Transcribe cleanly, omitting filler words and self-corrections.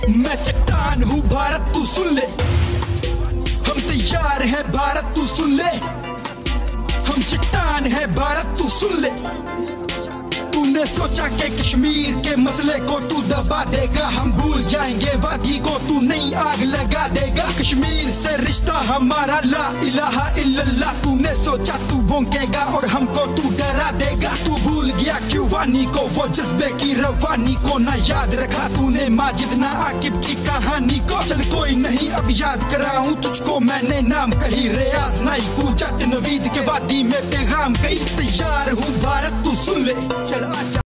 मैं चट्टान हूँ भारत तू सुन ले, हम तैयार हैं भारत तू सुन ले, हम चट्टान हैं भारत तू सुन ले। तूने सोचा कि कश्मीर के मसले को तू दबा देगा, हम भूल जाएंगे वादी को तू नई आग लगा देगा। कश्मीर से रिश्ता हमारा ला इलाहा इल्लल्लाह, तूने सोचा तू भौंकेगा और हमको तू डरा देगा। तू भूल गया क्यों वानी को, वो जज्बे की रवानी को ना याद रखा तूने माजिद ना आकिब की कहानी को। चल कोई नहीं अब याद कराऊं तुझको, मैंने नाम कही रियाज नाइकू जट नवीद के वादी में पैगाम कही। तैयार हूँ भारत तू सुन ले, चल आजा।